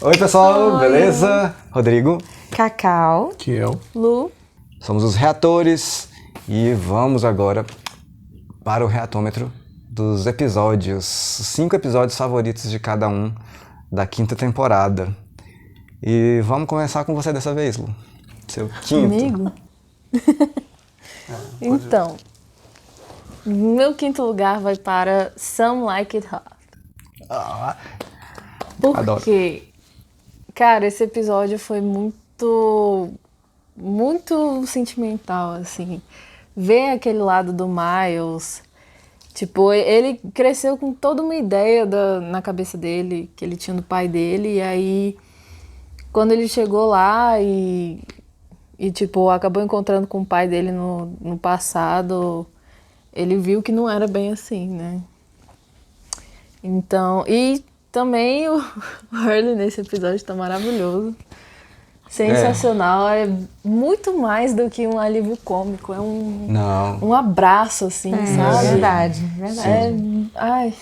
Oi, pessoal, Oi. beleza? Rodrigo, Cacau, Kiel, Lu. somos os reatores e vamos agora para o reatômetro dos episódios, 5 episódios favoritos de cada um da 5ª temporada. E vamos começar com você dessa vez, Lu. Seu 5º. Comigo? Então, meu 5º lugar vai para Some Like It Hot. Por Adoro. quê? Cara, esse episódio foi muito sentimental, assim. Ver aquele lado do Miles, tipo, ele cresceu com toda uma ideia na cabeça dele, que ele tinha do pai dele, e aí, quando ele chegou lá e tipo, acabou encontrando com o pai dele no passado, ele viu que não era bem assim, né? Então, e também o Hurley nesse episódio tá maravilhoso. Sensacional, é muito mais do que um alívio cômico, é um abraço, assim, sabe? Verdade. Ai,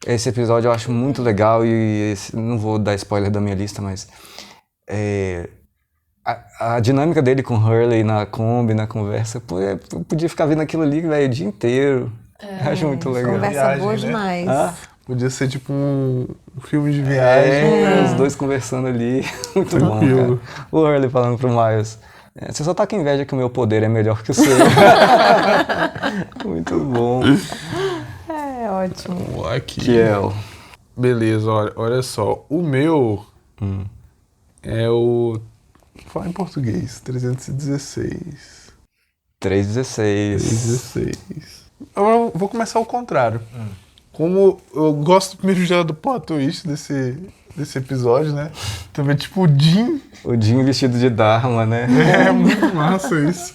Esse episódio eu acho muito legal e não vou dar spoiler da minha lista, mas a dinâmica dele com Hurley na Kombi, na conversa, pô, eu podia ficar vendo aquilo ali, velho, o dia inteiro. Acho muito legal. Conversa Viagem, boa né? demais. Ah, podia ser tipo um filme de viagem. os dois conversando ali, muito bom, Tranquilo. cara. O Hurley falando pro Miles, você só tá com inveja que o meu poder é melhor que o seu. Muito bom. É ótimo. Vamos lá aqui. Kiel. Beleza, olha só. O meu é o... Fala em português. 316. 316. 316. Eu vou começar ao contrário. Como eu gosto primeiro já do plot twist desse episódio, né? Também tipo o Jim. O Jim vestido de Dharma, né? É muito massa isso.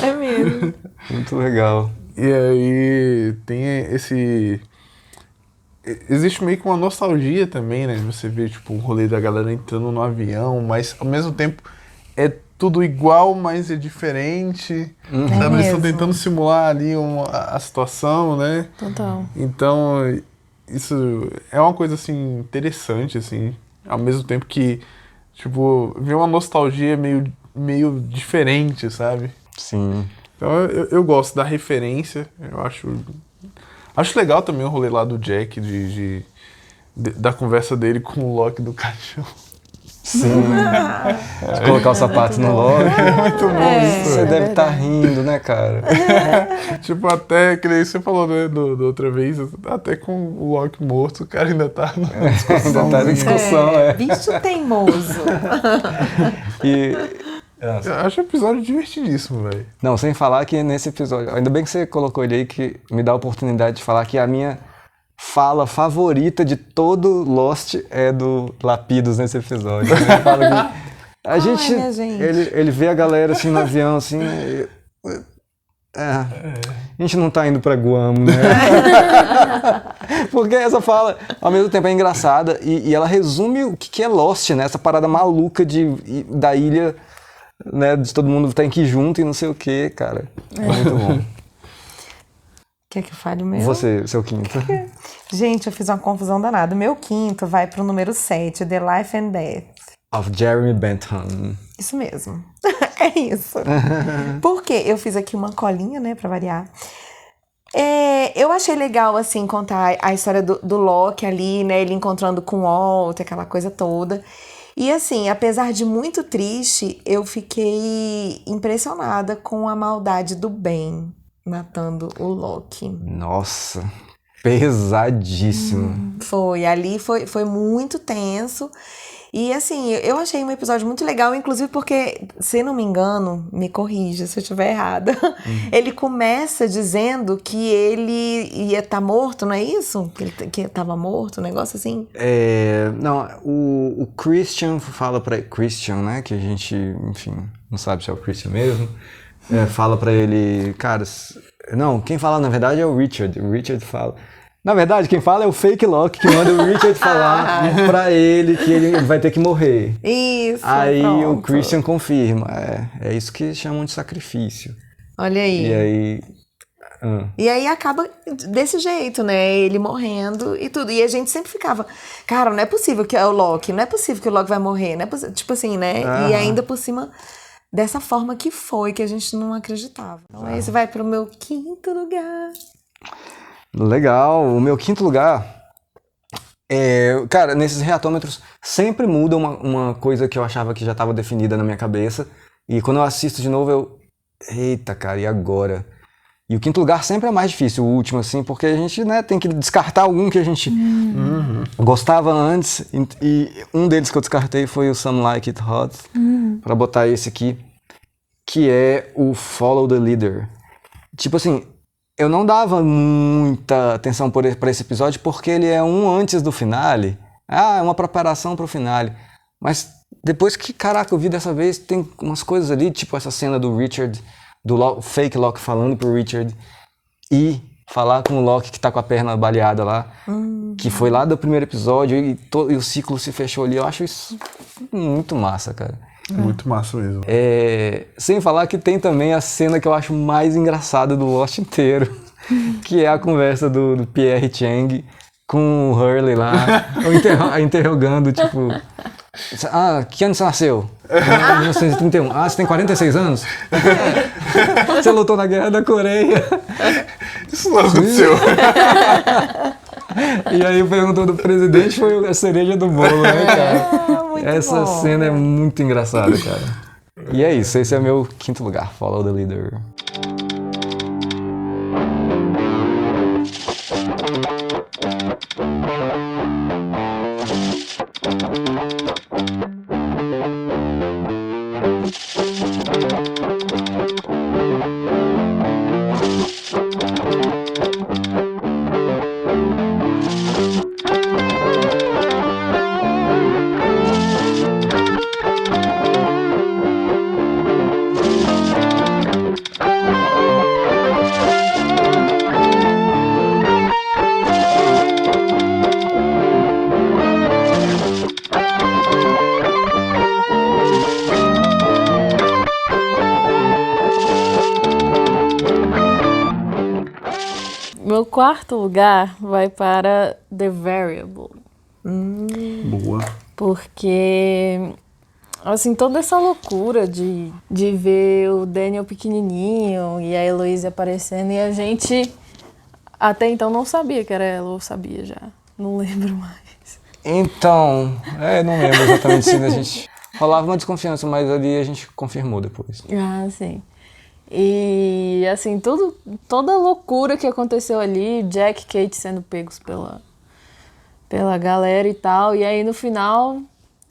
É mesmo. Muito legal. E aí tem esse... Existe meio que uma nostalgia também, né? Você vê tipo o rolê da galera entrando no avião, mas ao mesmo tempo é tudo igual, mas é diferente. Sabe? Eles estão mesmo. tentando simular ali a situação, né? total. Então, isso é uma coisa, assim, interessante, assim. Ao mesmo tempo que, tipo, vê uma nostalgia meio diferente, sabe? Sim. Então, eu gosto da referência. Eu acho legal também o rolê lá do Jack, da conversa dele com o Loki do caixão. Sim. De colocar os sapatos no Loki. Muito bom isso. Você deve estar rindo, né, cara? Tipo, até, que nem você falou, né, da outra vez, até com o Loki morto, o cara ainda tá na discussão. Ainda tá na discussão, Bicho teimoso. E... Eu acho o episódio divertidíssimo, velho. Não, sem falar que nesse episódio... Ainda bem que você colocou ele aí, que me dá a oportunidade de falar que a minha fala favorita de todo Lost é do Lapidos nesse episódio. Ele fala que a gente... minha gente. Ele vê a galera assim no avião, assim... a gente não tá indo pra Guam, né? Porque essa fala, ao mesmo tempo, é engraçada e ela resume o que é Lost, né? Essa parada maluca da ilha, né? De todo mundo tem que ir junto e não sei o que, cara. É muito bom. Quer que eu fale o meu? Você, seu 5º. Gente, eu fiz uma confusão danada. O meu 5º vai pro número 7, The Life and Death. Of Jeremy Bentham. Isso mesmo. É isso. Porque eu fiz aqui uma colinha, né, pra variar. Eu achei legal, assim, contar a história do Loki ali, né, ele encontrando com o Walt, aquela coisa toda. E, assim, apesar de muito triste, eu fiquei impressionada com a maldade do Ben matando o Loki. Nossa, pesadíssimo. Foi muito tenso. E assim, eu achei um episódio muito legal, inclusive porque, se não me engano, me corrija se eu estiver errada, ele começa dizendo que ele ia estar morto, não é isso? Que estava morto, um negócio assim? Não, o Christian fala pra... Christian, né? Que a gente, enfim, não sabe se é o Christian mesmo. Fala pra ele, cara... Não, quem fala na verdade é o Richard. O Richard fala... Na verdade, quem fala é o Fake Loki, que manda o Richard falar pra ele que ele vai ter que morrer. Isso, Aí pronto. o Christian confirma. É isso que chamam de sacrifício. Olha aí. E aí E aí acaba desse jeito, né? Ele morrendo e tudo. E a gente sempre ficava, cara, não é possível que é o Loki, não é possível que o Loki vai morrer, não é tipo assim, né? E ainda por cima, dessa forma que foi, que a gente não acreditava. Então esse vai pro meu 5º lugar. Legal. O meu 5º lugar cara, nesses reatômetros sempre muda uma coisa que eu achava que já estava definida na minha cabeça. E quando eu assisto de novo, eita, cara, e agora? E o 5º lugar sempre é mais difícil, o último, assim, porque a gente, né, tem que descartar algum que a gente gostava antes. E um deles que eu descartei foi o Some Like It Hot, pra botar esse aqui, que é o Follow the Leader. Tipo assim, eu não dava muita atenção pra esse episódio porque ele é um antes do finale. É uma preparação pro finale. Mas depois que, caraca, eu vi dessa vez, tem umas coisas ali, tipo essa cena do Richard, do fake Loki falando pro Richard e falar com o Loki que tá com a perna baleada lá, que foi lá do primeiro episódio e o ciclo se fechou ali. Eu acho isso muito massa, cara. Muito massa mesmo. Sem falar que tem também a cena que eu acho mais engraçada do Lost inteiro, que é a conversa do Pierre Chang com o Hurley lá, interrogando, tipo... que ano você nasceu? 1931. Você tem 46 anos? Você lutou na Guerra da Coreia. Isso não aconteceu. E aí perguntou do presidente, foi a cereja do bolo, né, cara? Essa cena é muito engraçada, cara. E é isso, esse é meu 5º lugar, Follow the Leader. Meu 4º lugar vai para The Variable. Boa. Porque, assim, toda essa loucura de ver o Daniel pequenininho e a Heloise aparecendo e a gente até então não sabia que era ela, ou sabia já, não lembro mais. Então, não lembro exatamente se a gente... Rolava uma desconfiança, mas ali a gente confirmou depois. Ah, sim. E, assim, toda a loucura que aconteceu ali, Jack e Kate sendo pegos pela galera e tal, e aí no final...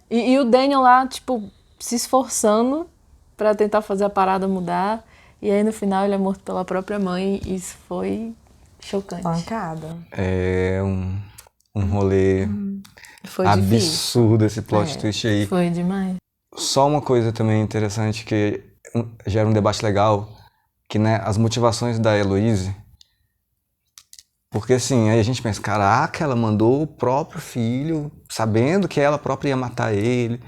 E o Daniel lá, tipo, se esforçando pra tentar fazer a parada mudar, e aí no final ele é morto pela própria mãe, e isso foi chocante. Pancada. É um rolê Foi absurdo esse plot twist aí. Foi demais. Só uma coisa também interessante que gera um debate legal, que, né, as motivações da Heloise, porque assim, aí a gente pensa, caraca, ela mandou o próprio filho, sabendo que ela própria ia matar ele,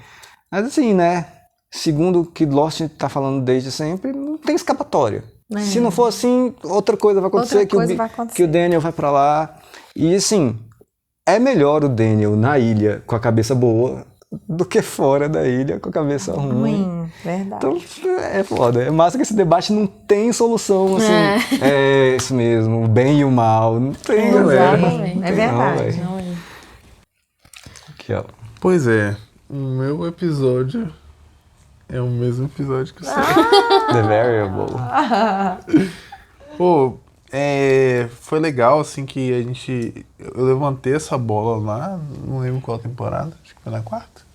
mas assim, né, segundo o que Lost tá falando desde sempre, não tem escapatória. Se não for assim, outra coisa vai acontecer, que o Daniel vai pra lá, e assim, é melhor o Daniel na ilha com a cabeça boa do que fora da ilha com a cabeça ruim. Verdade. Então é foda. É massa que esse debate não tem solução, assim. É isso mesmo, o bem e o mal. Não tem, galera. Exatamente. É verdade. Não é. Aqui, ó. Pois é, o meu episódio é o mesmo episódio que o seu. The Variable. Pô, foi legal, assim, que eu levantei essa bola lá, não lembro qual temporada, acho que foi na 4ª.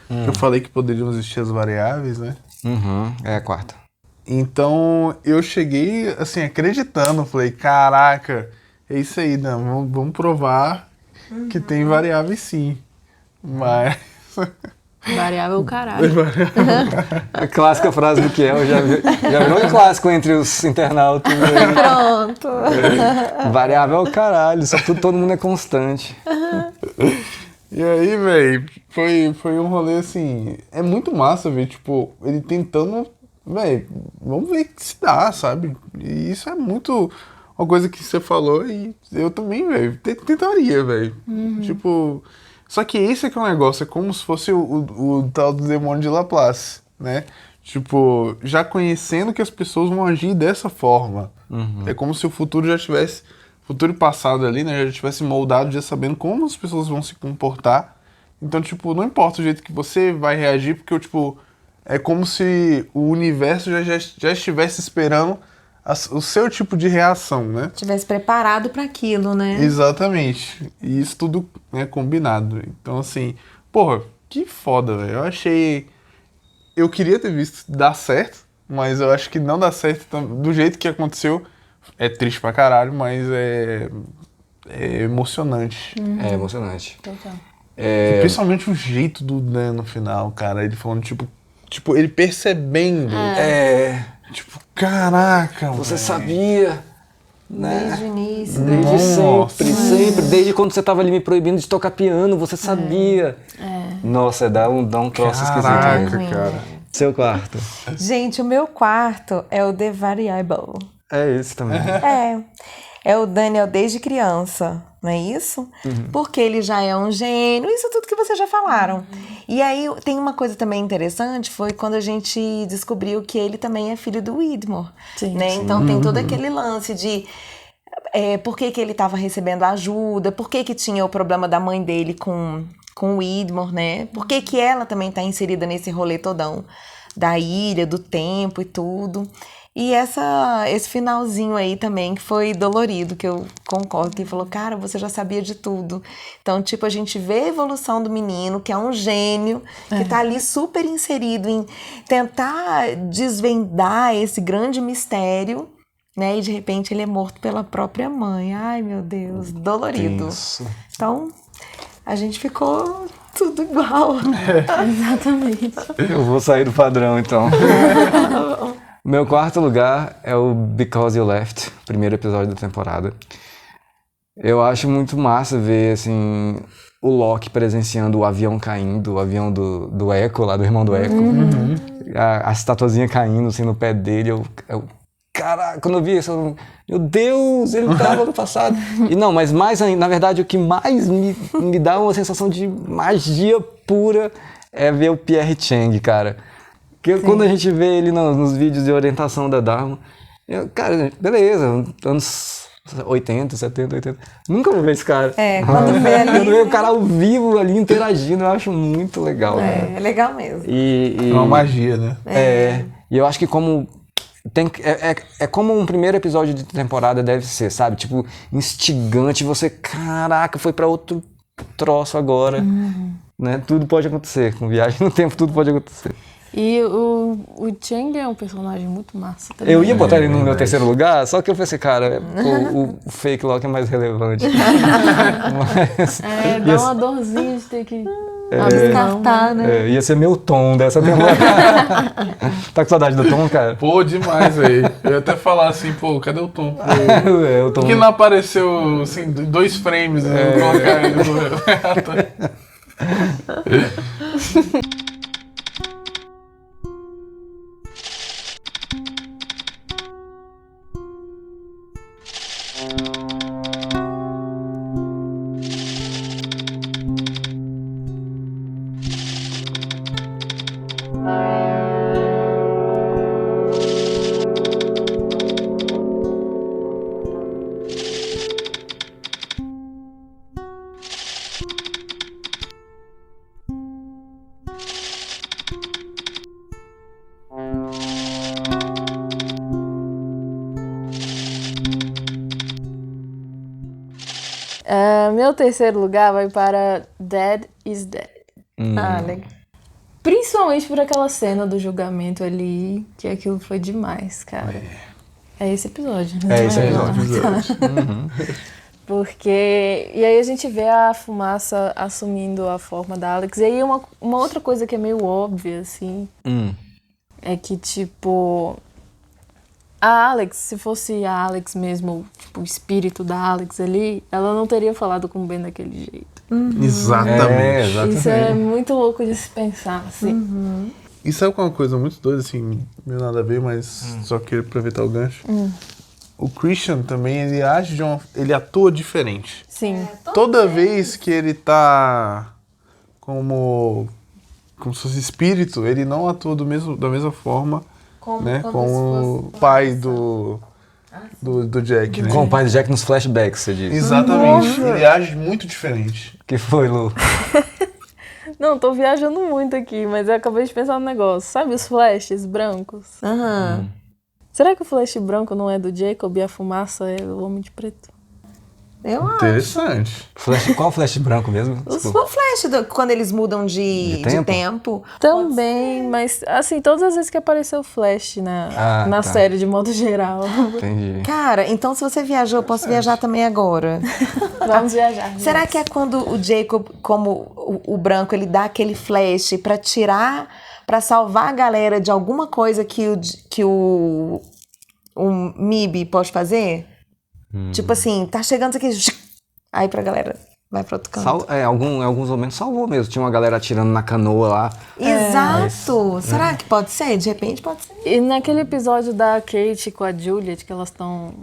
Eu falei que poderiam existir as variáveis, né? É a 4ª. Então, eu cheguei, assim, acreditando, falei, caraca, é isso aí, não, vamos provar que tem variáveis sim, mas... Variável caralho. A clássica frase do Kiel já virou um clássico entre os internautas. Pronto. Variável é o caralho, só todo mundo é constante. E aí, velho, foi um rolê assim. É muito massa ver, tipo, ele tentando véi, vamos ver que se dá, sabe? E isso é muito uma coisa que você falou e eu também, velho, tentaria, velho. Tipo, só que esse aqui é um negócio, é como se fosse o tal do demônio de Laplace, né? Tipo, já conhecendo que as pessoas vão agir dessa forma. É como se o futuro já tivesse, futuro e passado ali, né, já tivesse moldado, já sabendo como as pessoas vão se comportar. Então, tipo, não importa o jeito que você vai reagir, porque, tipo, é como se o universo já estivesse esperando o seu tipo de reação, né? Tivesse preparado para aquilo, né? Exatamente. E isso tudo é combinado. Então, assim, porra, que foda, velho. Eu achei... Eu queria ter visto dar certo, mas eu acho que não dá certo do jeito que aconteceu. É triste pra caralho, mas é emocionante. É emocionante. Total. E principalmente o jeito do Dan no final, cara. Ele falando, tipo ele percebendo. Tipo, caraca, Você véi. sabia, né? Desde o início. Desde Nossa. sempre. Desde quando você tava ali me proibindo de tocar piano, você sabia. Nossa, dá um troço Caraca, esquisito mesmo. cara. Seu quarto. Gente, o meu quarto é o The Variable. É esse também. É o Daniel desde criança, não é isso? Porque ele já é um gênio, isso tudo que vocês já falaram. E aí tem uma coisa também interessante, foi quando a gente descobriu que ele também é filho do Widmore, Sim. né? Então tem todo aquele lance de por que ele estava recebendo ajuda, por que tinha o problema da mãe dele com o Widmore, né? Por que ela também está inserida nesse rolê todão da ilha, do tempo e tudo. E esse finalzinho aí também que foi dolorido, que eu concordo, que ele falou, cara, você já sabia de tudo. Então, tipo, a gente vê a evolução do menino, que é um gênio, que tá ali super inserido em tentar desvendar esse grande mistério, né? E de repente ele é morto pela própria mãe. Ai, meu Deus, dolorido. Tenso. Então, a gente ficou tudo igual. Exatamente. Eu vou sair do padrão, então. Meu quarto lugar é o Because You Left, primeiro episódio da temporada. Eu acho muito massa ver, assim, o Loki presenciando o avião caindo, o avião do Echo, lá do irmão do Echo. A estatuazinha caindo, assim, no pé dele. Caraca, quando eu vi isso, meu Deus, ele tava no passado. E não, mas mais ainda, na verdade, o que mais me dá uma sensação de magia pura é ver o Pierre Chang, cara. Porque quando a gente vê ele nos vídeos de orientação da Dharma, cara, beleza, anos 80, 70, 80. Nunca vou ver esse cara. Quando vê ali... Quando vê o cara ao vivo ali interagindo, eu acho muito legal. É legal mesmo. E É uma magia, né? E eu acho que como... É como um primeiro episódio de temporada deve ser, sabe? Tipo, instigante, você, caraca, foi pra outro troço agora. Né? Tudo pode acontecer. Com viagem no tempo, tudo pode acontecer. E o Chang é um personagem muito massa também. Eu ia botar ele no meu terceiro lugar, só que eu pensei, cara, o fake Loki é mais relevante. Mas, Dá uma dorzinha de ter que descartar, né? ia ser meu tom dessa temporada. Tá com saudade do tom, cara? Pô, demais, velho. Eu ia até falar assim, pô, cadê o Tom? O tom. Por que não apareceu, assim, 2 frames, né? Colocar ele no... Meu terceiro lugar vai para Dead is Dead. Legal. Principalmente por aquela cena do julgamento ali, que aquilo foi demais, cara. É esse episódio, né? É esse episódio. Porque... E aí a gente vê a fumaça assumindo a forma da Alex. E aí uma outra coisa que é meio óbvia, assim, é que, tipo... A Alex, se fosse a Alex mesmo, tipo, o espírito da Alex ali, ela não teria falado com o Ben daquele jeito. Exatamente. Exatamente. Isso é muito louco de se pensar, assim. E sabe qual é uma coisa muito doida, assim, meio nada a ver, mas só queria aproveitar o gancho? O Christian também, ele age ele atua diferente. Sim. Toda vez que ele tá como se fosse espírito, ele não atua da mesma forma, né? Como o pai do Jack, né? Com o pai do Jack nos flashbacks, você diz. Exatamente. Ele age muito diferente. Que foi, Lu? Não, tô viajando muito aqui, mas eu acabei de pensar no negócio. Sabe os flashes brancos? Aham. Será que o flash branco não é do Jacob e a fumaça é o Homem de Preto? Eu acho. Interessante. Qual flash branco mesmo? Desculpa. O flash, quando eles mudam de tempo. Também, mas assim, todas as vezes que apareceu o Flash na tá. série, de modo geral. Entendi. Cara, então se você viajou, eu posso viajar também agora. Vamos viajar. Será que é quando o Jacob, como o branco, ele dá aquele flash pra tirar, pra salvar a galera de alguma coisa que o MIB pode fazer? Tipo assim, tá chegando isso aqui, aí pra galera vai pra outro canto. Em alguns momentos salvou mesmo. Tinha uma galera atirando na canoa lá. Exato! Será que pode ser? De repente pode ser. E naquele episódio da Kate com a Juliet, que elas estão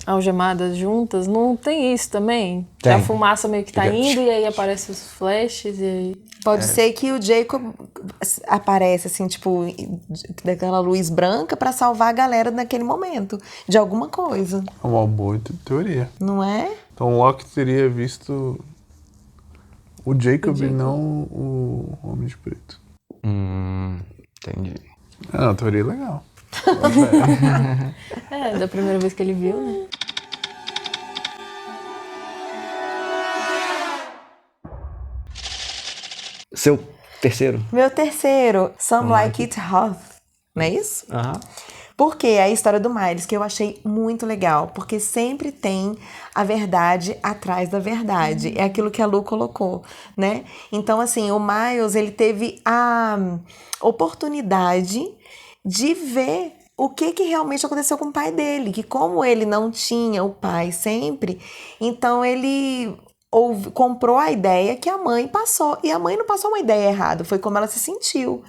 algemadas juntas, não tem isso também? Tem. Que a fumaça meio que tá Fica- indo e aí aparecem os flashes e aí... Pode ser que o Jacob aparece, assim, tipo, daquela luz branca pra salvar a galera naquele momento, de alguma coisa, É uma boa teoria. não é? Então o Loki teria visto o Jacob e não o Homem de Preto. Entendi. É uma teoria legal. É, da primeira vez que ele viu, né? Seu terceiro? Meu terceiro, Some Like It Hot, não é isso? Aham. Porque é a história do Miles, que eu achei muito legal, porque sempre tem a verdade atrás da verdade. É aquilo que a Lu colocou, né? Então, assim, o Miles, ele teve a oportunidade de ver o que realmente aconteceu com o pai dele, que como ele não tinha o pai sempre, então ele comprou a ideia que a mãe passou, e a mãe não passou uma ideia errada, foi como ela se sentiu.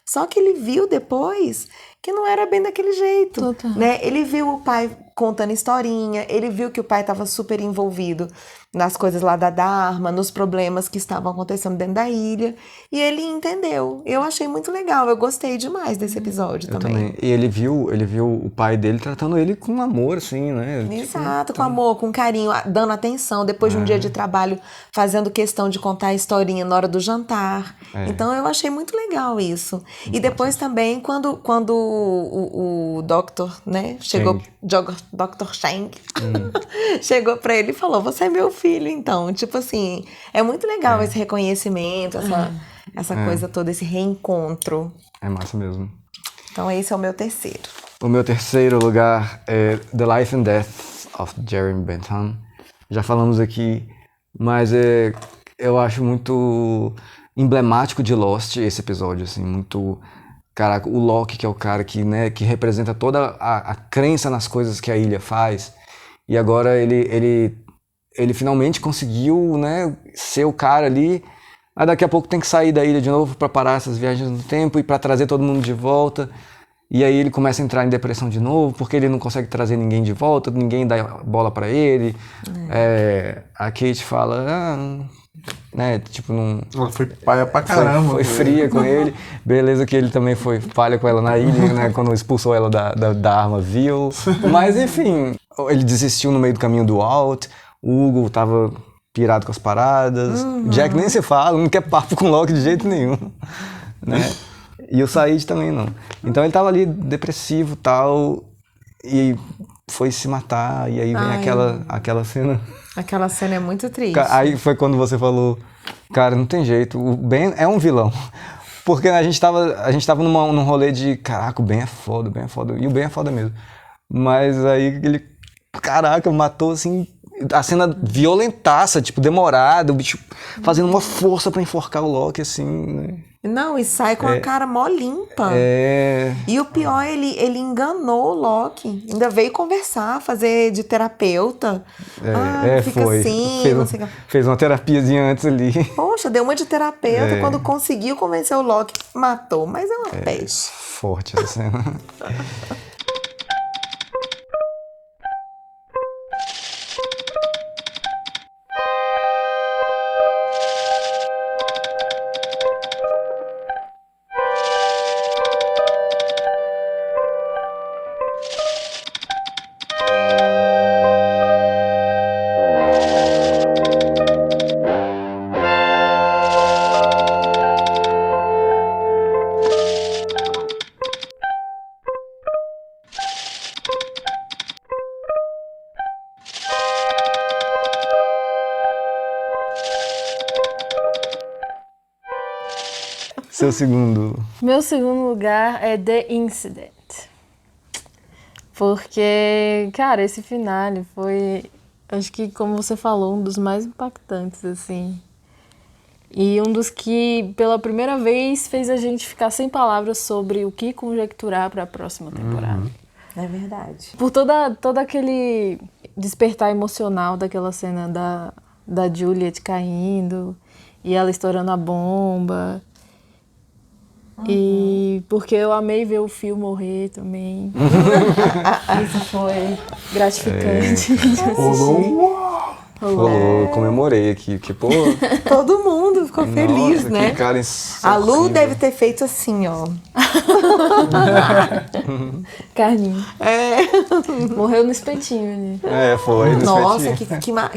Só que ele viu depois que não era bem daquele jeito, Total. né? Ele viu o pai contando historinha, ele viu que o pai estava super envolvido nas coisas lá da Dharma, nos problemas que estavam acontecendo dentro da ilha, e ele entendeu. Eu achei muito legal, eu gostei demais desse episódio Eu também. também. E ele viu o pai dele tratando ele com amor, assim, né? Exato, com amor, com carinho, dando atenção, depois de um dia de trabalho, fazendo questão de contar a historinha na hora do jantar. Então eu achei muito legal isso. E depois também, quando o Doctor, né, chegou, Dr. Shang, chegou pra ele e falou, você é meu filho, então. Tipo assim, é muito legal esse reconhecimento, essa coisa toda, esse reencontro. É massa mesmo. Então esse é o meu terceiro. O meu terceiro lugar é The Life and Death of Jeremy Bentham. Já falamos aqui, mas eu acho muito emblemático de Lost esse episódio, assim, muito... Caraca, o Loki, que é o cara que, né, que representa toda a crença nas coisas que a ilha faz, e agora ele finalmente conseguiu, né, ser o cara ali, mas daqui a pouco tem que sair da ilha de novo para parar essas viagens no tempo e para trazer todo mundo de volta. E aí ele começa a entrar em depressão de novo, porque ele não consegue trazer ninguém de volta, ninguém dá bola pra ele. A Kate fala, né, tipo, não... Ela foi paia pra caramba. Foi fria com ele. Beleza que ele também foi falha com ela na ilha, né, quando expulsou ela da Armaville. Mas, enfim, ele desistiu no meio do caminho do Walt, o Hugo tava pirado com as paradas, Jack nem se fala, não quer papo com o Loki de jeito nenhum, né? E o Said também não. Então ele tava ali depressivo e tal, e foi se matar, e aí vem aquela cena. Aquela cena é muito triste. Aí foi quando você falou, cara, não tem jeito, o Ben é um vilão. Porque a gente tava num rolê de, caraca, o Ben é foda, e o Ben é foda mesmo. Mas aí ele, caraca, matou assim, a cena violentaça, tipo, demorada, o bicho fazendo uma força pra enforcar o Loki, assim, né? Não, e sai com a cara mó limpa. E o pior, ele enganou o Loki. Ainda veio conversar, fazer de terapeuta. Fica assim, não sei o que. Fez uma terapiazinha antes ali. Poxa, deu uma de terapeuta. Quando conseguiu convencer o Loki, matou. Mas é uma peste. Forte essa cena. Seu segundo. Meu segundo lugar é The Incident. Porque, cara, esse finale foi, acho que, como você falou, um dos mais impactantes, assim. E um dos que, pela primeira vez, fez a gente ficar sem palavras sobre o que conjecturar para a próxima temporada. É verdade. Por todo aquele despertar emocional daquela cena da Juliet caindo e ela estourando a bomba. E porque eu amei ver o Phil morrer também. Isso foi gratificante. Comemorei aqui, que pô. Todo mundo ficou feliz, Nossa, né? que cara A Lu horrível. deve ter feito assim, ó. Carninho. Morreu no espetinho ali. Foi. Nossa,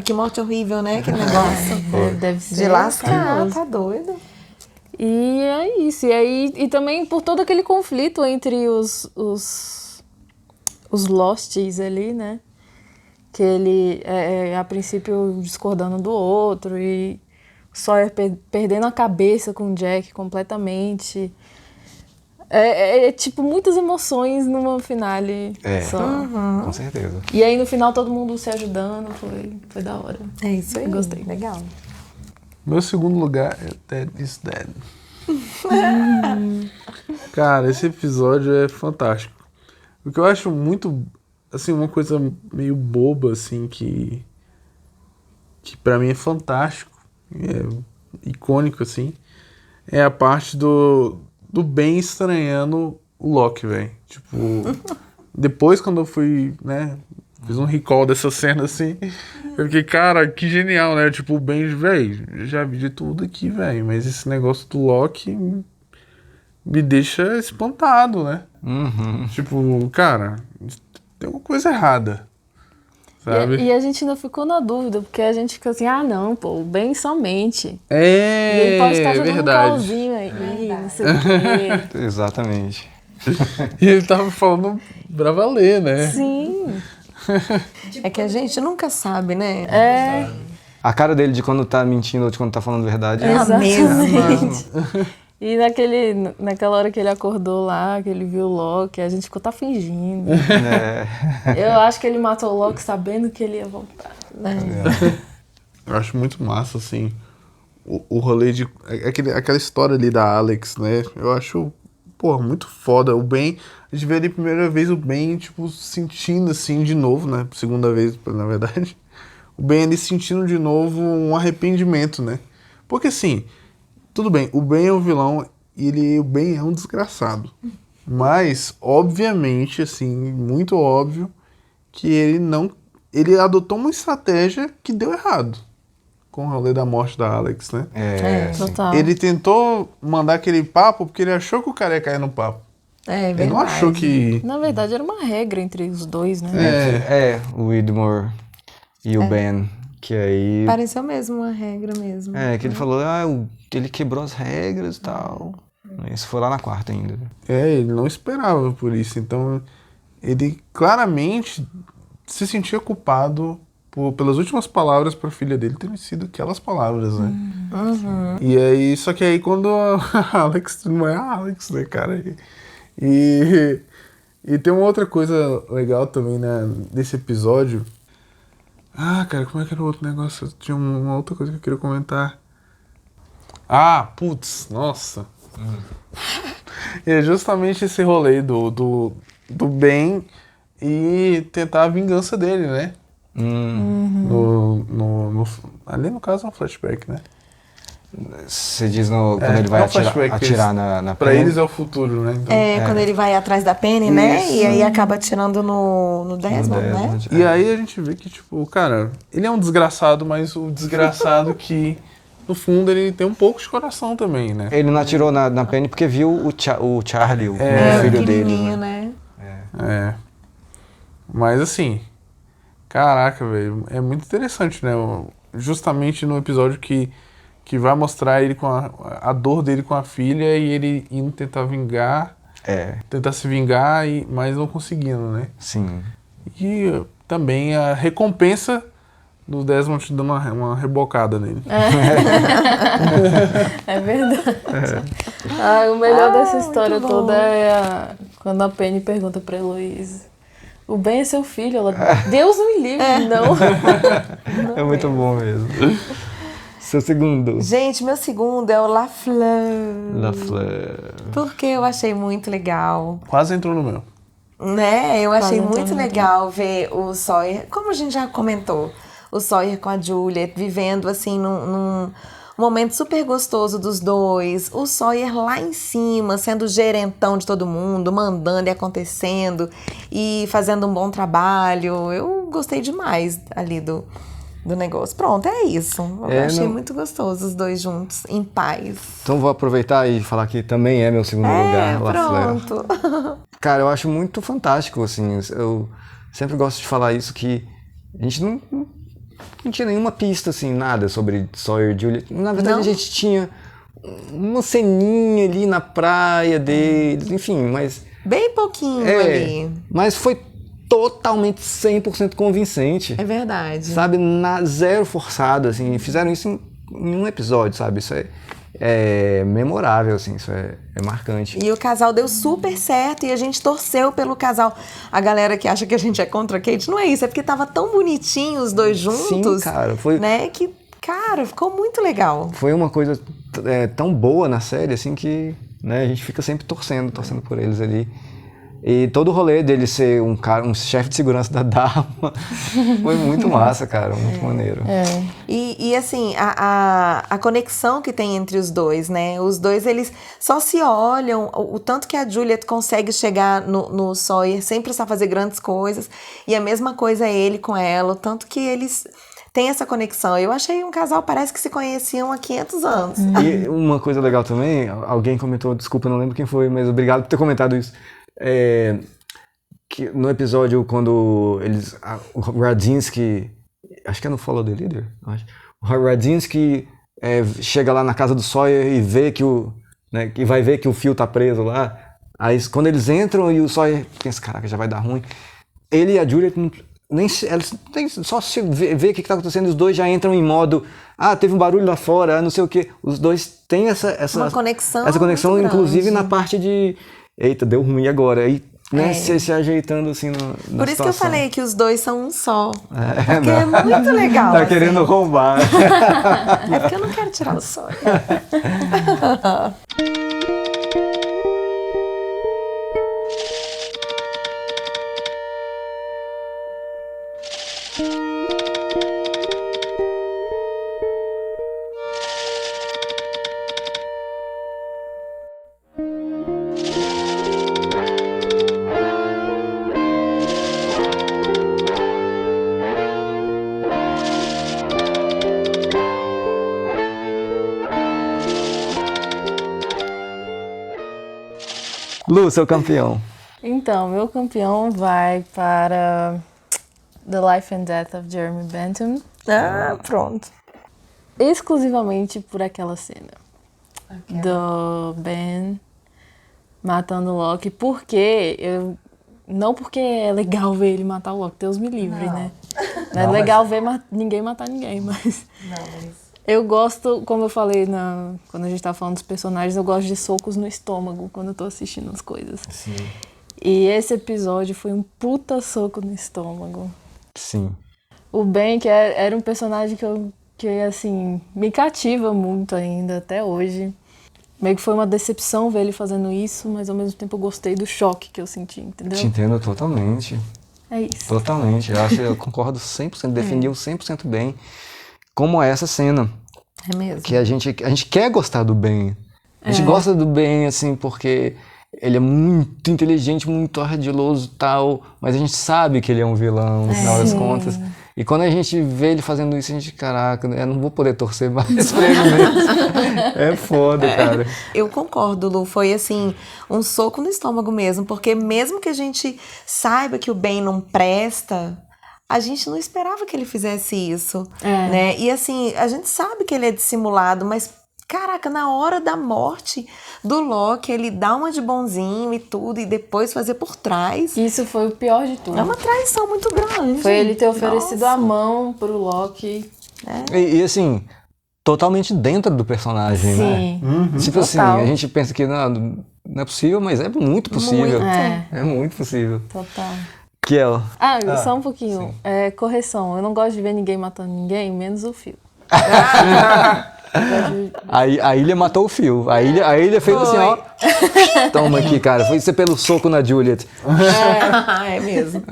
que morte horrível, né? Que negócio. Deve ser. De lascar, cabuloso. tá doido. E é isso. E também por todo aquele conflito entre os Losties ali, né? Que ele a princípio discordando do outro e o Sawyer perdendo a cabeça com o Jack completamente. Tipo muitas emoções numa finale só. Com certeza. E aí no final todo mundo se ajudando, foi da hora. É isso aí. Eu gostei. Legal. Meu segundo lugar é Dead is Dead. Cara, esse episódio é fantástico. O que eu acho muito, assim, uma coisa meio boba, assim, que pra mim é fantástico, é icônico, assim, é a parte do Ben estranhando o Loki, velho. Tipo, depois quando eu fui, né, fiz um recall dessa cena, assim, eu fiquei, cara, que genial, né? Tipo, o Ben, velho, já vi de tudo aqui, velho, mas esse negócio do Loki me deixa espantado, né? Tipo, cara, tem alguma coisa errada, sabe? E a gente ainda ficou na dúvida, porque a gente fica assim, não, pô, o Ben somente. E É, ele pode estar jogando um verdade. calzinho aí, não sei o quê. Exatamente. E ele tava falando pra valer, né? Sim. É que a gente nunca sabe, né? A cara dele de quando tá mentindo ou de quando tá falando verdade Exatamente. E naquela hora que ele acordou lá, que ele viu o Loki, a gente ficou, tá fingindo. Eu acho que ele matou o Loki sabendo que ele ia voltar. Eu acho muito massa, assim, o rolê de... Aquela história ali da Alex, né? Eu acho, pô, muito foda. O Ben, a gente vê ali a primeira vez o Ben, tipo, sentindo, assim, de novo, né? Segunda vez, na verdade. O Ben ali sentindo de novo um arrependimento, né? Porque, assim, tudo bem, o Ben é um vilão e o Ben é um desgraçado. Mas, obviamente, assim, muito óbvio que ele adotou uma estratégia que deu errado com o rolê da morte da Alex, né? Total. Ele tentou mandar aquele papo porque ele achou que o cara ia cair no papo. É Ele não verdade. achou que... Na verdade, era uma regra entre os dois, né? O Widmore e o Ben, que aí... Pareceu mesmo uma regra mesmo. Que ele falou, ele quebrou as regras e tal. Isso foi lá na quarta ainda. Ele não esperava por isso. Então, ele claramente se sentia culpado pelas últimas palavras pra filha dele terem sido aquelas palavras, né? E aí, só que aí quando a Alex, não é a Alex, né, cara? E tem uma outra coisa legal também, né, desse episódio. Ah, cara, como é que era o outro negócio? Tinha uma outra coisa que eu queria comentar. Ah, putz, nossa. E é justamente esse rolê do Ben e tentar a vingança dele, né? Ali no caso é um flashback, né? Você diz quando ele vai é um flashback, atirar na Pra Penny? eles é o futuro, né? Então, Quando ele vai atrás da Penny, né? Isso. E aí acaba atirando no Desmond, né? Desmond, E aí a gente vê que, tipo, cara, ele é um desgraçado, mas o desgraçado que, no fundo, ele tem um pouco de coração também, né? Ele não atirou na Penny porque viu o Charlie, o É, filho dele. pequenininho, Né? né? É. Mas assim, caraca, velho, é muito interessante, né? Justamente no episódio que vai mostrar ele com a dor dele com a filha e ele indo tentar vingar, tentar se vingar, mas não conseguindo, né? Sim. E também a recompensa do Desmond dando uma rebocada nele. É verdade. O melhor dessa história muito bom. toda é quando a Penny pergunta pra Heloise: o Ben é seu filho? Ela, Deus me livre, não. É muito bom mesmo. Seu segundo. Gente, meu segundo é o La Fleur. La Fleur. Porque eu achei muito legal. Quase entrou no meu. Né? Eu achei Quase muito entrou no legal ver o Sawyer, como a gente já comentou, o Sawyer com a Juliet, vivendo assim num momento super gostoso dos dois. O Sawyer lá em cima, sendo gerentão de todo mundo, mandando e acontecendo e fazendo um bom trabalho. Eu gostei demais ali do negócio. Pronto, é isso. Eu achei muito gostoso os dois juntos, em paz. Então vou aproveitar e falar que também é meu segundo lugar, La Fleur. Pronto. Cara, eu acho muito fantástico, assim, eu sempre gosto de falar isso, que a gente não tinha nenhuma pista, assim, nada sobre Sawyer e Juliet. Na verdade, Não? a gente tinha uma ceninha ali na praia deles, enfim, mas... Bem pouquinho ali. Mas foi totalmente 100% convincente. É verdade. Sabe, zero forçado, assim, fizeram isso em um episódio, sabe, isso é memorável, assim, isso é marcante. E o casal deu super certo e a gente torceu pelo casal. A galera que acha que a gente é contra a Kate, não é isso, é porque tava tão bonitinho os dois juntos. Sim, cara, foi... Né, que, cara, ficou muito legal. Foi uma coisa tão boa na série, assim, que, né, a gente fica sempre torcendo por eles ali. E todo o rolê dele ser um chefe de segurança da Dharma foi muito massa, cara, muito maneiro. E assim, a conexão que tem entre os dois, né? Os dois, eles só se olham, o tanto que a Juliet consegue chegar no Sawyer sem precisar fazer grandes coisas, e a mesma coisa é ele com ela, o tanto que eles têm essa conexão. Eu achei um casal, parece que se conheciam há 500 anos. E uma coisa legal também, alguém comentou, desculpa, não lembro quem foi, mas obrigado por ter comentado isso. Que no episódio quando o Radzinsky, acho que é no Follow the Leader, o Radzinsky chega lá na casa do Sawyer e vê que vai ver que o Phil tá preso lá. Aí quando eles entram e o Sawyer pensa, caraca, já vai dar ruim. Ele e a Juliet eles só se ver o que tá acontecendo, os dois já entram em modo, teve um barulho lá fora, não sei o que. Os dois têm essa conexão muito inclusive grande. na parte de eita, deu ruim agora. Aí, né, se ajeitando assim na Por isso situação. que eu falei que os dois são um só. Porque é muito legal. Tá assim. querendo roubar. É porque eu não quero tirar o Sawyer. Lu, seu campeão. Então, meu campeão vai para The Life and Death of Jeremy Bentham. Pronto. Exclusivamente por aquela cena do Ben matando o Loki. Não porque é legal ver ele matar o Loki, Deus me livre, né? Não é legal ver ninguém matar ninguém, mas... Eu gosto, como eu falei quando a gente tava falando dos personagens, eu gosto de socos no estômago quando eu tô assistindo as coisas. Sim. E esse episódio foi um puta soco no estômago. Sim. O Ben, que era um personagem que, assim, me cativa muito ainda, até hoje. Meio que foi uma decepção ver ele fazendo isso, mas ao mesmo tempo eu gostei do choque que eu senti, entendeu? Te entendo totalmente. É isso. Totalmente. Eu concordo 100%, definiu 100% bem. Como é essa cena. É mesmo. Que a gente quer gostar do Ben. A gente gosta do Ben, assim, porque ele é muito inteligente, muito ardiloso e tal, mas a gente sabe que ele é um vilão, no final das contas. E quando a gente vê ele fazendo isso, a gente, caraca, eu não vou poder torcer mais pra ele mesmo. É foda, cara. Eu concordo, Lu. Foi, assim, um soco no estômago mesmo. Porque mesmo que a gente saiba que o Ben não presta, a gente não esperava que ele fizesse isso, né? E, assim, a gente sabe que ele é dissimulado, mas, caraca, na hora da morte do Loki, ele dá uma de bonzinho e tudo, e depois fazer por trás. Isso foi o pior de tudo. É uma traição muito grande. Foi ele ter oferecido Nossa. a mão pro Loki. E assim, totalmente dentro do personagem, né? Sim. Tipo assim, Total. a gente pensa que não é possível, mas é muito possível. Muito. É muito possível. Total. Kiel. Só um pouquinho. Correção, eu não gosto de ver ninguém matando ninguém, menos o Fio. A Ilha matou o Phil. A Ilha fez assim, ó. Toma aqui, cara. Foi isso pelo soco na Juliet. É mesmo.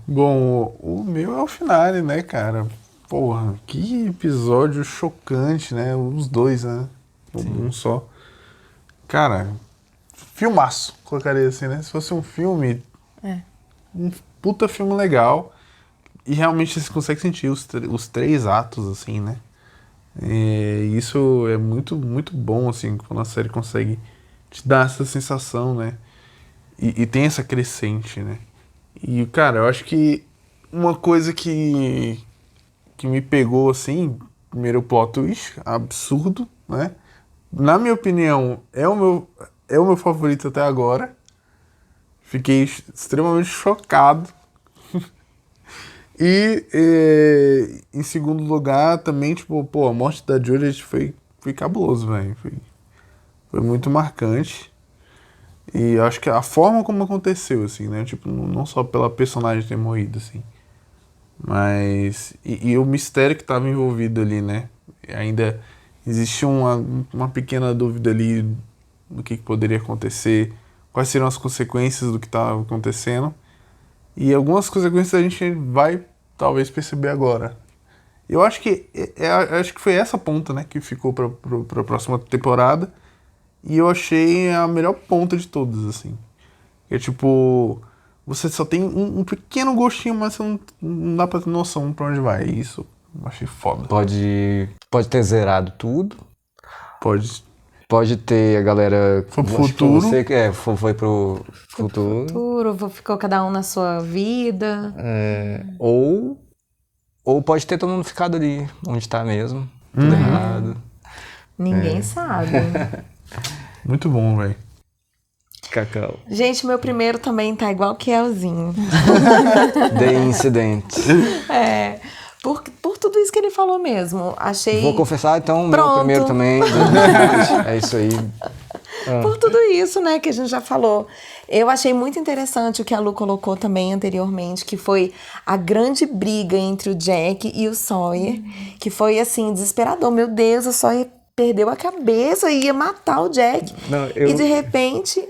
Bom, o meu é o finale, né, cara? Porra, que episódio chocante, né? Os dois, né? Um só. Cara, filmaço, colocaria assim, né? Se fosse um filme, um puta filme legal. E realmente você consegue sentir os 3 atos, assim, né? E isso é muito, muito bom, assim, quando a série consegue te dar essa sensação, né? E tem essa crescente, né? E, cara, eu acho que uma coisa que me pegou, assim, primeiro o plot twist, absurdo, né? Na minha opinião, é o meu favorito até agora. Fiquei extremamente chocado. E em segundo lugar, também, tipo, pô, a morte da Juliet foi cabuloso, velho. Foi muito marcante. E eu acho que a forma como aconteceu, assim, né? Tipo, não só pela personagem ter morrido, assim. Mas... E o mistério que estava envolvido ali, né? Ainda existia uma pequena dúvida ali do que poderia acontecer, quais seriam as consequências do que estava acontecendo. E algumas consequências a gente vai, talvez, perceber agora. Eu acho que foi essa ponta, né, que ficou para a próxima temporada. E eu achei a melhor ponta de todas, assim. É tipo, você só tem um pequeno gostinho, mas você não dá pra ter noção pra onde vai. E isso eu achei foda. Pode ter zerado tudo. Pode ter a galera... Foi pro acho que futuro. Você, foi pro futuro. Ficou cada um na sua vida. Ou pode ter todo mundo ficado ali, onde tá mesmo. Tudo errado. Ninguém sabe. Muito bom, velho. Cacau. Gente, meu primeiro também tá igual que Elzinho. The Incident. Por tudo isso que ele falou mesmo. Achei... Vou confessar, então, meu Pronto. primeiro também. É isso aí. Por tudo isso, né, que a gente já falou. Eu achei muito interessante o que a Lu colocou também anteriormente, que foi a grande briga entre o Jack e o Sawyer, que foi, assim, desesperador. Meu Deus, o Sawyer perdeu a cabeça e ia matar o Jack. E de repente...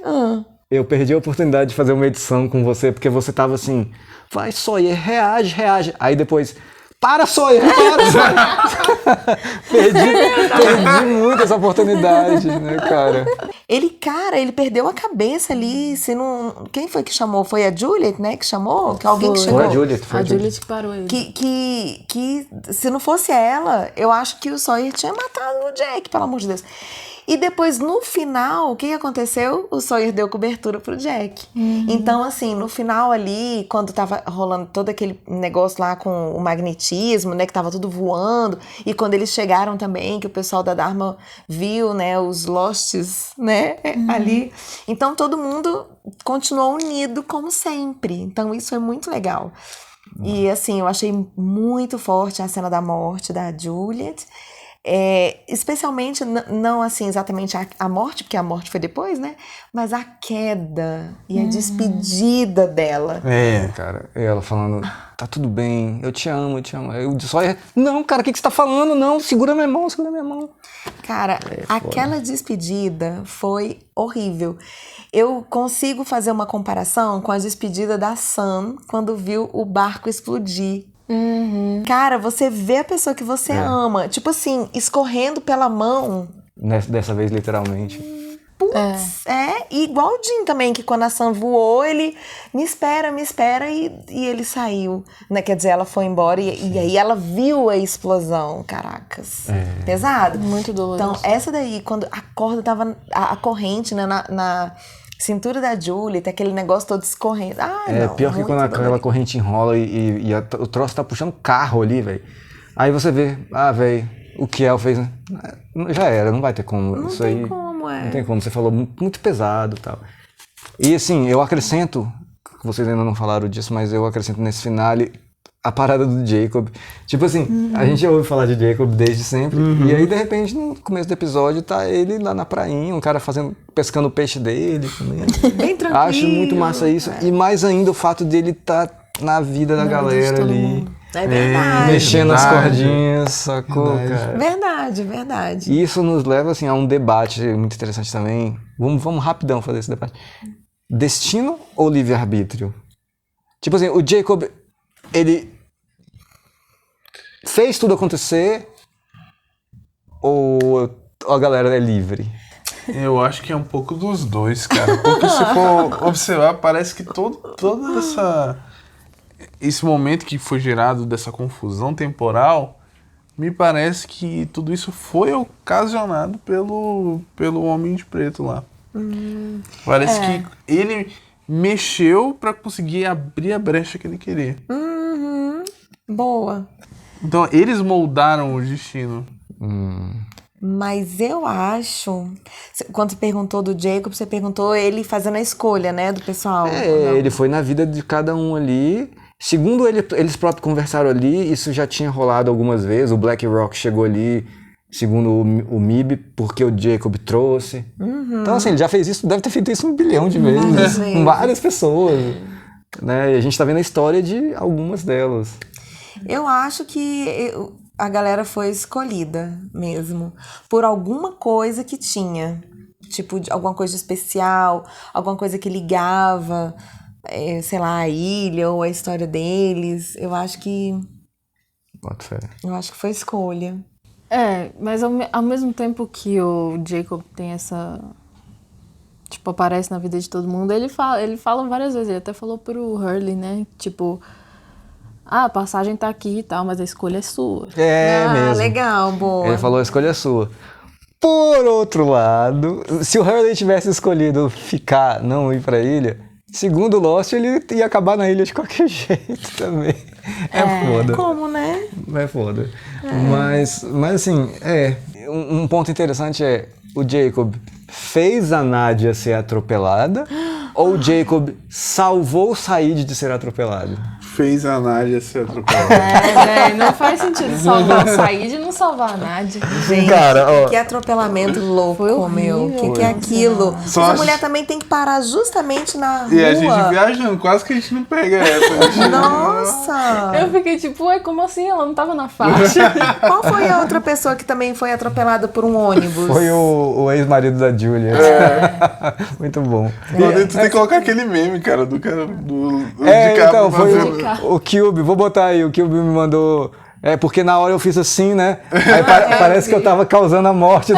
Eu perdi a oportunidade de fazer uma edição com você, porque você tava assim, vai Sawyer, reage. Aí depois, para Sawyer, para! perdi muito essa oportunidade, né, cara? Ele perdeu a cabeça ali, se não... Quem foi que chamou? Foi a Juliet, né, que chamou? Que alguém que chegou? Foi a Juliet. A Juliet que parou ele. Que se não fosse ela, eu acho que o Sawyer tinha matado o Jack, pelo amor de Deus. E depois, no final, o que aconteceu? O Sawyer deu cobertura pro Jack. Então, assim, no final ali, quando tava rolando todo aquele negócio lá com o magnetismo, né, que tava tudo voando, e quando eles chegaram também, que o pessoal da Dharma viu, né, os Losts, né, ali. Então, todo mundo continuou unido como sempre. Então, isso é muito legal. E, assim, eu achei muito forte a cena da morte da Juliet. Especialmente, não assim, exatamente a morte, porque a morte foi depois, né? Mas a queda e a despedida dela. Cara, ela falando, tá tudo bem, eu te amo, eu te amo. Eu só não, cara, o que você tá falando? Não, segura minha mão, segura minha mão. Cara, aquela despedida foi horrível. Eu consigo fazer uma comparação com a despedida da Sam quando viu o barco explodir. Cara, você vê a pessoa que você ama, tipo assim, escorrendo pela mão. Dessa vez, literalmente. Putz, e igual o Jim também, que quando a Sam voou, ele me espera, e ele saiu, né? Quer dizer, ela foi embora e aí ela viu a explosão, caracas. Pesado. Muito doloroso. Então, essa daí, quando a corda tava, a corrente, né, na cintura da Julie, tá aquele negócio todo escorrendo. Não, pior que quando aquela corrente enrola e o troço tá puxando carro ali, velho. Aí você vê, velho, o que El fez, né? Já era, não vai ter como. Não Isso tem aí, como, não tem como, você falou muito pesado e tal. E assim, eu acrescento, vocês ainda não falaram disso, mas eu acrescento nesse finale a parada do Jacob. Tipo assim, a gente já ouve falar de Jacob desde sempre, e aí de repente no começo do episódio tá ele lá na prainha, um cara pescando o peixe dele. Bem tranquilo. Acho muito massa isso, e mais ainda o fato dele tá na vida da galera ali. É verdade. Mexendo as cordinhas, sacou, cara? Verdade. E isso nos leva, assim, a um debate muito interessante também. Vamos rapidão fazer esse debate. Destino ou livre-arbítrio? Tipo assim, o Jacob, ele fez tudo acontecer ou a galera é livre? Eu acho que é um pouco dos dois, cara. Porque se for observar, parece que toda esse momento que foi gerado dessa confusão temporal, me parece que tudo isso foi ocasionado pelo Homem de Preto lá. Parece que ele mexeu pra conseguir abrir a brecha que ele queria. Boa. Então, eles moldaram o destino. Mas eu acho... Quando você perguntou do Jacob, você perguntou ele fazendo a escolha, né, do pessoal. Ele foi na vida de cada um ali. Segundo eles próprios conversaram ali, isso já tinha rolado algumas vezes. O Black Rock chegou ali, segundo o MIB, porque o Jacob trouxe. Então, assim, ele já fez isso, deve ter feito isso 1 bilhão de vezes, com várias pessoas. Né? E a gente tá vendo a história de algumas delas. Eu acho que a galera foi escolhida mesmo por alguma coisa que tinha. Tipo, alguma coisa especial, alguma coisa que ligava, sei lá, a ilha ou a história deles. Eu acho que foi escolha. Mas ao mesmo tempo que o Jacob tem essa... Tipo, aparece na vida de todo mundo, ele fala várias vezes, ele até falou pro Hurley, né? Tipo, a passagem tá aqui e tal, mas a escolha é sua. Mesmo. Legal, boa. Ele falou, a escolha é sua. Por outro lado, se o Hurley tivesse escolhido ficar, não ir pra ilha, segundo o Lost, ele ia acabar na ilha de qualquer jeito também. Foda. Como, né? É foda. Mas assim, um ponto interessante é, o Jacob fez a Nadia ser atropelada ou o Jacob salvou o Said de ser atropelado? Fez a Nádia ser atropelada. Velho, não faz sentido salvar o Said e não salvar a Nádia. Gente, Cara, que atropelamento louco, Foi horrível. meu. Que é aquilo? Só Essa mulher também tem que parar justamente na rua. E a gente viajando, quase que a gente não pega essa. Nossa! Eu fiquei tipo, como assim? Ela não tava na faixa. Qual foi a outra pessoa que também foi atropelada por um ônibus? Foi o ex-marido da Julia. Muito bom. Tu tem que colocar aquele meme, cara, do cara do então, foi fazendo. o Cube, vou botar aí, o Cube me mandou... porque na hora eu fiz assim, né? Aí parece que eu tava causando a morte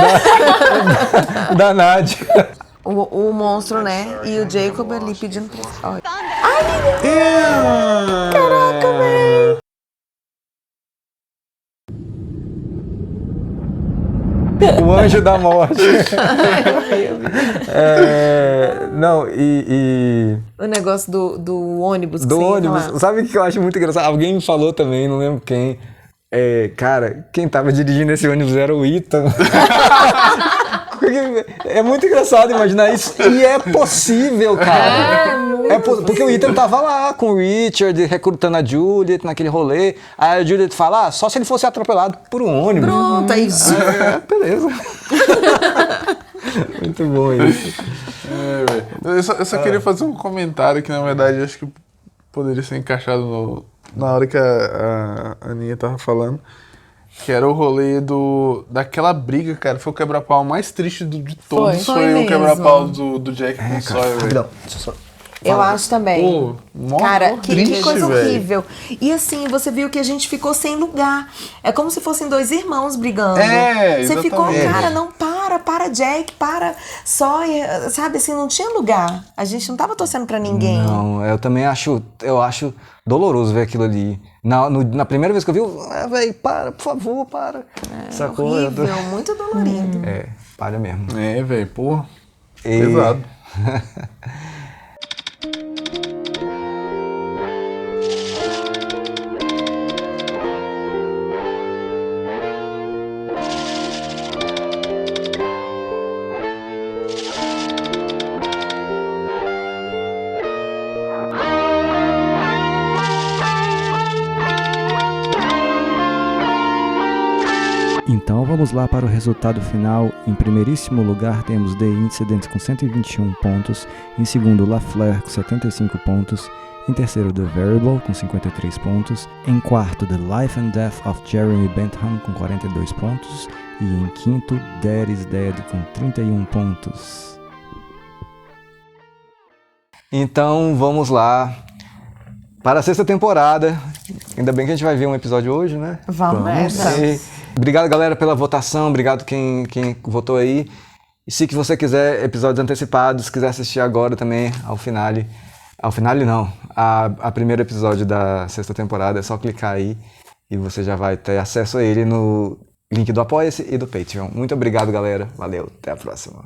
da Nadia. O monstro, né? E o Jacob ali pedindo pra... Olha. Caraca, velho! O anjo da morte. Não, O negócio do ônibus. do que você ia ônibus. falar. Sabe o que eu acho muito engraçado? Alguém me falou também, não lembro quem. Cara, quem tava dirigindo esse ônibus era o Ethan. É muito engraçado imaginar isso. E é possível, cara. Porque o Ethan tava lá com o Richard, recrutando a Juliet naquele rolê. Aí a Juliet fala, só se ele fosse atropelado por um ônibus. Pronto, aí. Beleza. Muito bom isso. Eu só queria fazer um comentário que, na verdade, acho que poderia ser encaixado na hora que a Aninha tava falando. Que era o rolê daquela briga, cara. Foi o quebra-pau mais triste de todos. Foi Foi o mesmo. quebra-pau do Jack com o Sawyer, velho. Rapidão, deixa eu só... Eu acho também. Pô, mó Cara, que triste, coisa velho. horrível. E assim, você viu que a gente ficou sem lugar. É como se fossem dois irmãos brigando. Você ficou, exatamente. cara, não para, Jack, para, Sawyer, sabe, assim, não tinha lugar. A gente não tava torcendo pra ninguém. Não, eu também acho doloroso ver aquilo ali. Na primeira vez que eu vi, velho, para, por favor, para. Sacou? Horrível, muito dolorido. Para mesmo. Velho, pô. E- Pesado. Então vamos lá para o resultado final. Em primeiríssimo lugar temos The Incident com 121 pontos, em segundo LaFleur com 75 pontos, em terceiro The Variable com 53 pontos, em quarto The Life and Death of Jeremy Bentham com 42 pontos e em quinto Dead is Dead com 31 pontos. Então vamos lá para a 6ª temporada. Ainda bem que a gente vai ver um episódio hoje, né? Vamos nessa. Obrigado, galera, pela votação. Obrigado quem votou aí. E se que você quiser episódios antecipados, quiser assistir agora também ao finale não, a primeiro episódio da 6ª temporada, é só clicar aí e você já vai ter acesso a ele no link do Apoia-se e do Patreon. Muito obrigado, galera. Valeu, até a próxima.